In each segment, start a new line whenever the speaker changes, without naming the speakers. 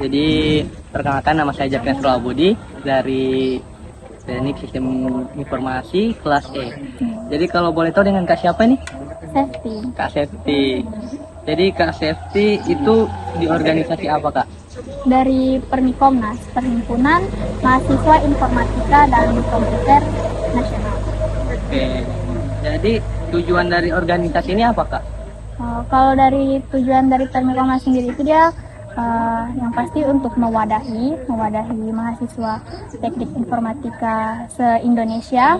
Jadi perkenalkan, nama saya Jafrian Budi dari Teknik Sistem Informasi kelas E. Jadi kalau boleh tahu dengan Kak siapa nih?
Safety.
Kak Safety. Jadi Kak Safety itu di organisasi apa, Kak?
Dari Permikomnas, Perhimpunan Mahasiswa Informatika dan Komputer Nasional.
Oke. Jadi tujuan dari organisasi ini apa, Kak?
Kalau dari tujuan dari Permikomnas sendiri itu dia yang pasti untuk mewadahi mahasiswa teknik informatika se-Indonesia,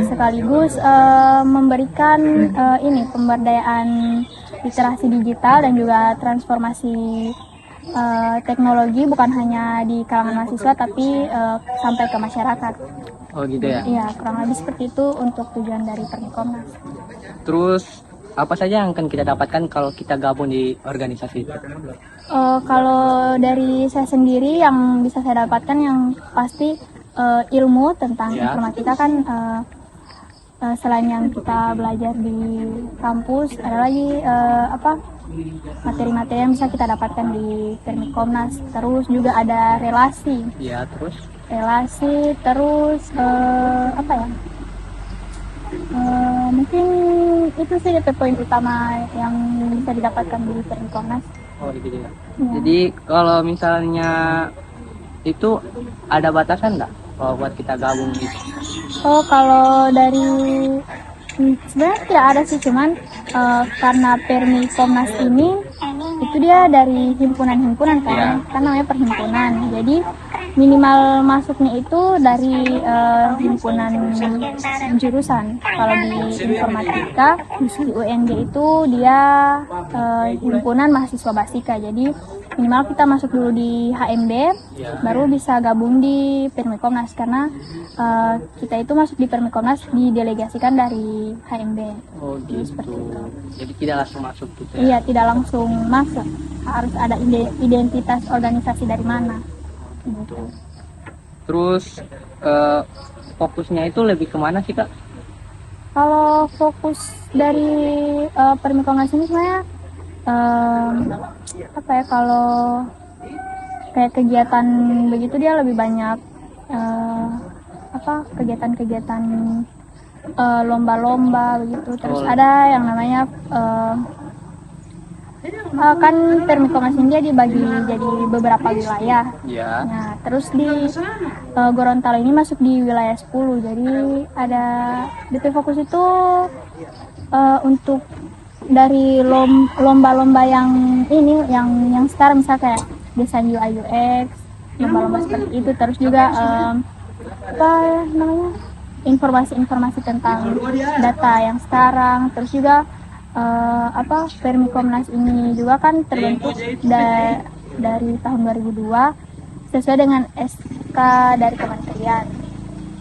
sekaligus memberikan pemberdayaan literasi digital dan juga transformasi teknologi bukan hanya di kalangan mahasiswa tapi sampai ke masyarakat.
Oh gitu ya?
Iya, kurang lebih seperti itu untuk tujuan dari Permikomnas.
Terus apa saja yang akan kita dapatkan kalau kita gabung di organisasi itu?
Kalau dari saya sendiri yang bisa saya dapatkan yang pasti ilmu tentang informatika kan selain yang kita belajar di kampus ada lagi materi-materi yang bisa kita dapatkan di Permikomnas. Terus juga ada relasi.
Ya, terus?
Relasi, terus mungkin itu sih poin utama yang bisa didapatkan di Permikomnas.
Oh gitu ya. Jadi kalau misalnya itu ada batasan nggak kalau buat kita gabung gitu?
Oh, kalau dari sebenarnya tidak ada sih, cuman karena Permikomnas ini itu dia dari himpunan-himpunan kan, kan namanya perhimpunan. Jadi minimal masuknya itu dari himpunan jurusan. Kalau di informatika di UNJ itu dia himpunan mahasiswa basika. Jadi minimal kita masuk dulu di HMB, baru bisa gabung di Permikomnas karena kita itu masuk di Permikomnas didelegasikan dari HMB.
Oh gitu.
Seperti itu.
Jadi tidak langsung masuk gitu ya?
Iya, tidak langsung masuk. Harus ada identitas organisasi dari mana. Gitu.
Terus fokusnya itu lebih kemana sih, Kak?
Kalau fokus dari Permikomnas ini sebenarnya kalau kayak kegiatan begitu dia lebih banyak kegiatan-kegiatan lomba-lomba begitu. Terus ada yang namanya kan Permikomnas ini dia dibagi jadi beberapa wilayah.
Ya.
Nah, terus di Gorontalo ini masuk di wilayah 10. Jadi ada DP Fokus itu untuk dari lomba-lomba yang ini yang sekarang misalnya kayak desain UI UX, lomba-lomba seperti itu. Terus juga informasi-informasi tentang data yang sekarang. Terus juga Permikomnas ini juga kan terbentuk dari tahun 2002 sesuai dengan SK dari kementerian.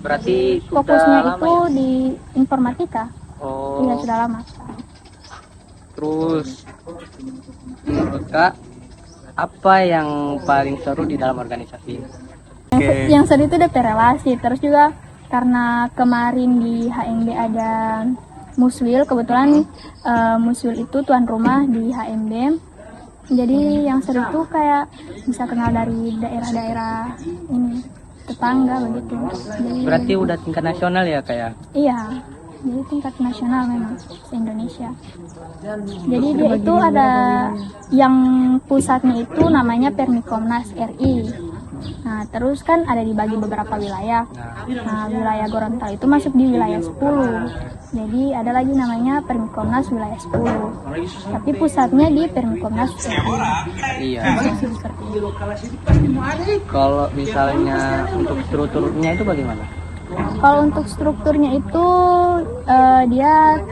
Berarti
fokusnya
lama
itu
ya?
di informatika.
Oh.
Iya, sudah lama.
Terus menurut Kak, apa yang paling seru di dalam organisasi ini?
Yang seru itu DP relasi. Terus juga karena kemarin di HMB ada Muswil, kebetulan Muswil itu tuan rumah di HMB. Jadi yang seru itu kayak bisa kenal dari daerah-daerah ini tetangga begitu. Jadi,
berarti udah tingkat nasional ya, kayak?
Iya, jadi tingkat nasional memang se-Indonesia. Jadi dia itu ada yang pusatnya itu namanya Permikomnas RI. Nah, terus kan ada dibagi beberapa wilayah. Nah, wilayah Gorontalo itu masuk di wilayah 10. Jadi ada lagi namanya Permikomnas wilayah 10. Tapi pusatnya di Permikomnas RI.
Iya. Kalau misalnya untuk strukturnya itu bagaimana?
Kalau untuk strukturnya itu dia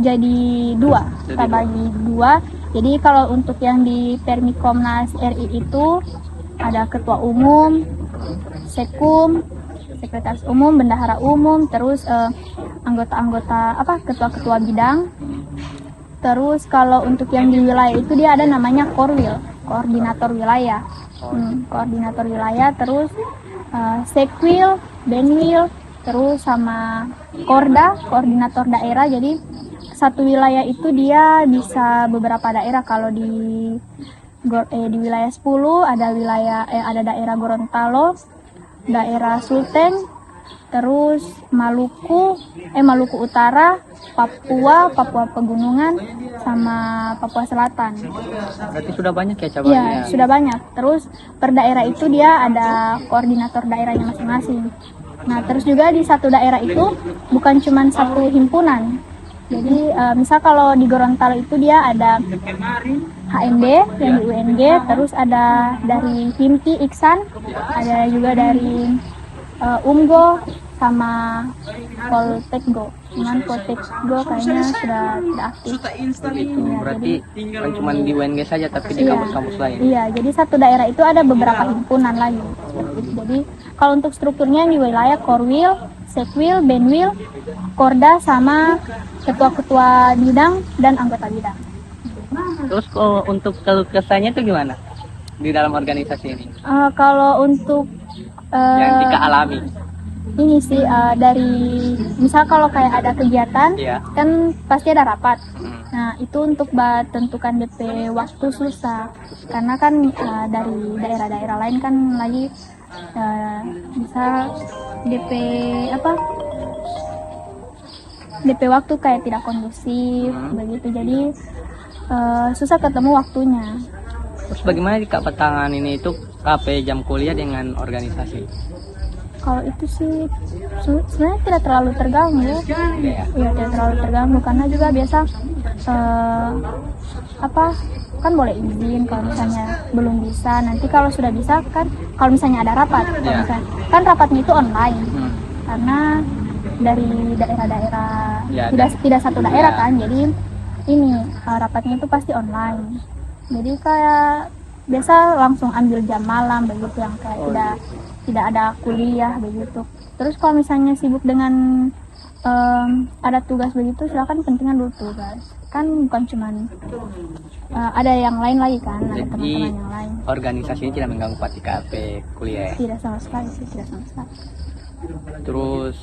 jadi dua, kita bagi dua. Jadi kalau untuk yang di Permikomnas RI itu ada ketua umum, sekum, sekretaris umum, bendahara umum, terus anggota-anggota ketua-ketua bidang. Terus kalau untuk yang di wilayah itu dia ada namanya Korwil, koordinator wilayah. Koordinator wilayah, terus Sekwil, Benwil, terus sama Korda, koordinator daerah. Jadi satu wilayah itu dia bisa beberapa daerah. Kalau di di wilayah 10 ada daerah Gorontalo, daerah Sulteng, terus Maluku Utara, Papua Pegunungan, sama Papua Selatan.
Berarti sudah banyak ya
Iya,
cabangnya.
sudah banyak. Terus per daerah itu dia ada koordinator daerahnya masing-masing. Nah, terus juga di satu daerah itu bukan cuma satu himpunan. Jadi misal kalau di Gorontalo itu dia ada HMD yang di UNG, terus ada dari HIMPI Iksan, ada juga dari UMGO sama Poltekgo. Cuman Poltekgo kayaknya sudah tidak aktif.
Gitu.
Iya,
Berarti bukan cuma di UNG saja tapi di
Iya.
kampus-kampus lain.
Iya, jadi satu daerah itu ada beberapa himpunan lagi. Seperti itu. Jadi kalau untuk strukturnya di wilayah Korwil, Sekwil, Benwil, Korda sama ketua-ketua bidang dan anggota bidang.
Terus kalau untuk keluh kesahnya itu gimana di dalam organisasi ini
Kalau untuk
yang Tika alami?
ini sih dari misal kalau kayak ada kegiatan
Iya.
kan pasti ada rapat.
Hmm.
Nah itu untuk tentukan DP waktu susah karena kan dari daerah-daerah lain kan lagi bisa DP DP waktu kayak tidak kondusif begitu, jadi susah ketemu waktunya.
Terus bagaimana Kak petangan ini itu KP jam kuliah dengan organisasi?
Kalau itu sih sebenarnya tidak terlalu terganggu.
Ya.
Iya, tidak terlalu terganggu karena juga biasa kan boleh izin kalau misalnya belum bisa. Nanti kalau sudah bisa kan kalau misalnya ada rapat, kalau
Ya.
misalnya, kan rapatnya itu online
Hmm.
karena dari daerah-daerah
Ya,
tidak satu daerah
Ya.
kan, jadi ini rapatnya itu pasti online. Jadi kayak biasa langsung ambil jam malam begitu yang kayak tidak ada kuliah begitu. Terus kalau misalnya sibuk dengan ada tugas begitu, silakan pentingkan dulu tugas. Kan bukan cuman ada yang lain lagi kan, ada
Jadi
teman-teman yang lain.
organisasi ini tidak mengganggu Pak di KP kuliah. Ya?
Tidak sama sekali sih, tidak sama sekali.
Terus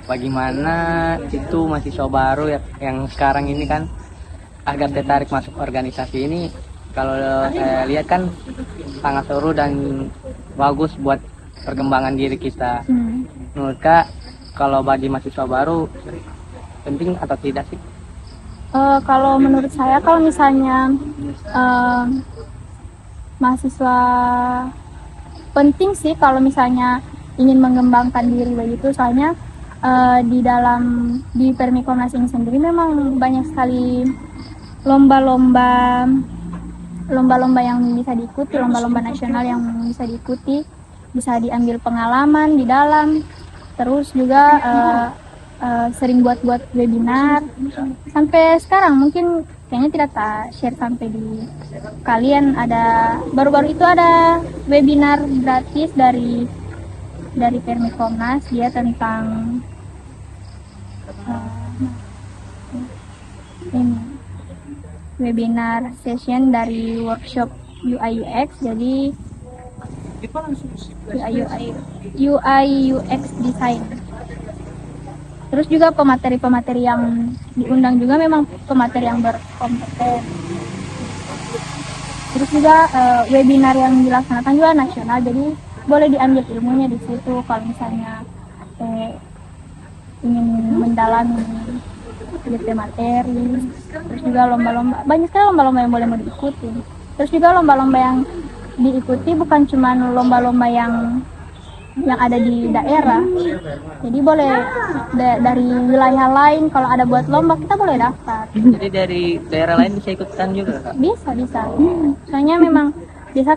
bagaimana itu mahasiswa baru yang sekarang ini kan agar tertarik masuk organisasi ini? Kalau saya lihat kan sangat seru dan bagus buat perkembangan diri kita. Menurut Kak, kalau bagi mahasiswa baru penting atau tidak sih?
Kalau menurut saya, kalau misalnya mahasiswa penting sih kalau misalnya ingin mengembangkan diri begitu, soalnya di Permikomnas ini sendiri memang banyak sekali lomba-lomba yang bisa diikuti, lomba-lomba nasional yang bisa diikuti, bisa diambil pengalaman di dalam, terus juga sering buat webinar. Sampai sekarang mungkin kayaknya tidak share sampai di kalian, ada baru-baru itu ada webinar gratis dari Permikomnas, dia tentang ini webinar session dari workshop UI UX. Jadi UI UX design. Terus juga pemateri-pemateri yang diundang juga memang pemateri yang berkompeten. Terus juga webinar yang dilaksanakan juga nasional, jadi boleh diambil ilmunya di situ kalau misalnya ingin mendalami DP materi. Terus juga lomba-lomba, banyak sekali lomba-lomba yang boleh diikuti. Terus juga lomba-lomba yang diikuti bukan cuma lomba-lomba yang ada di daerah, jadi boleh dari wilayah lain. Kalau ada buat lomba kita boleh daftar.
Jadi dari daerah lain bisa ikutan juga Kak?
Bisa. Soalnya memang biasa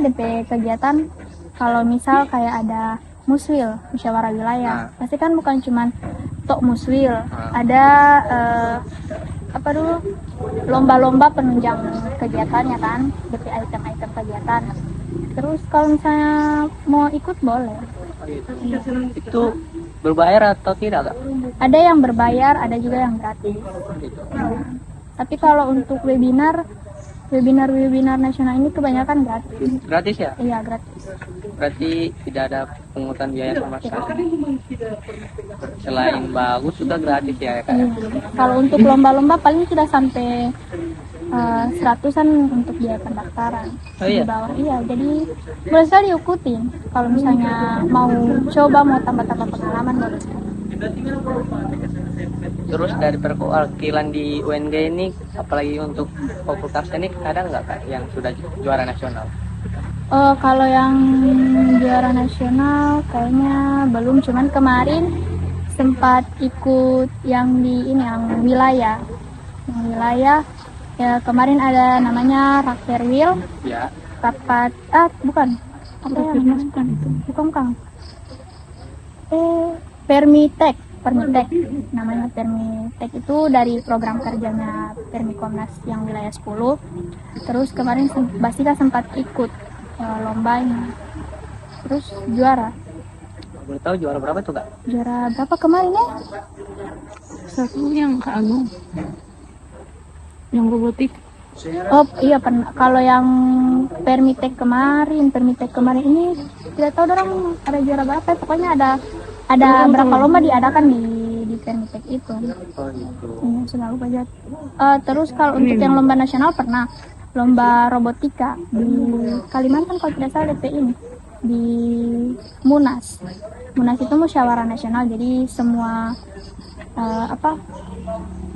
DP kegiatan kalau misal kayak ada muswil, musyawarah wilayah, pasti kan bukan cuman tok muswil, ada lomba-lomba penunjang kegiatannya kan, DP item-item kegiatan. Terus kalau misalnya mau ikut boleh.
Itu berbayar atau tidak Kak?
Ada yang berbayar, ada juga yang gratis. Tapi kalau untuk webinar nasional ini kebanyakan gratis.
Gratis ya?
Iya, gratis.
Berarti tidak ada pungutan biaya sama sekali. Selain bagus juga gratis ya Kak?
Iya. Kalau untuk lomba-lomba paling sudah sampai seratusan untuk biaya pendaftaran.
Oh, iya?
Di bawah, iya. Jadi boleh sekali diikutin. Kalau misalnya mau coba, mau tambah-tambah pengalaman, boleh sekali.
Terus dari perwakilan di UNG ini, apalagi untuk fakultas teknik, ada nggak Kak yang sudah juara nasional?
Kalau yang juara nasional kayaknya belum, cuman kemarin sempat ikut yang di ini, yang wilayah. Yang wilayah ya, kemarin ada namanya Rakperwil,
Ya.
rapat bukan apa ya, bukan Kang. Permitek namanya. Permitek itu dari program kerjanya Permikomnas yang wilayah 10. Terus kemarin Basika sempat ikut lomba ini, terus juara.
Boleh tahu juara berapa tuh Kak?
Juara berapa kemarin ya?
Satu yang Kak Agung, yang robotik.
Oh iya, pernah. Kalau yang Permitek kemarin ini tidak tahu orang ada juara berapa. Pokoknya ada berapa lomba diadakan di Permitek itu.
Oh gitu.
Ini sudah lupa aja. Terus kalau untuk yang lomba nasional pernah lomba robotika di Kalimantan kalau tidak salah, DP ini di Munas. Munas itu musyawarah nasional, jadi semua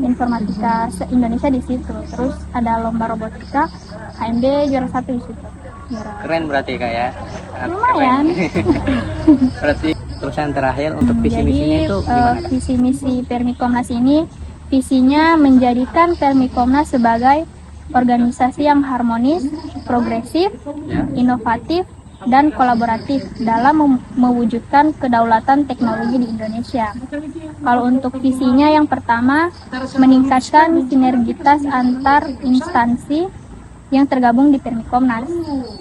informatika se-Indonesia di situ. Terus ada lomba robotika, HMD juara 1 di situ.
Keren berarti Kak ya. Sangat
Lumayan.
keren. Berarti terus yang terakhir untuk visi misinya itu gimana Kak?
Visi misi Permikomnas ini, visinya menjadikan Permikomnas sebagai organisasi yang harmonis, progresif, inovatif, dan kolaboratif dalam mewujudkan kedaulatan teknologi di Indonesia. Kalau untuk visinya, yang pertama, meningkatkan sinergitas antar instansi yang tergabung di Permikomnas.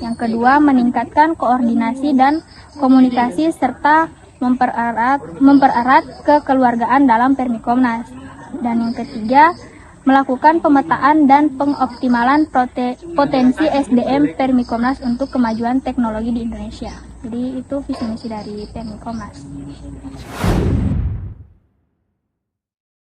Yang kedua, meningkatkan koordinasi dan komunikasi serta mempererat kekeluargaan dalam Permikomnas. Dan yang ketiga, melakukan pemetaan dan pengoptimalan potensi SDM Permikomnas untuk kemajuan teknologi di Indonesia. Jadi itu visi misi dari Permikomnas.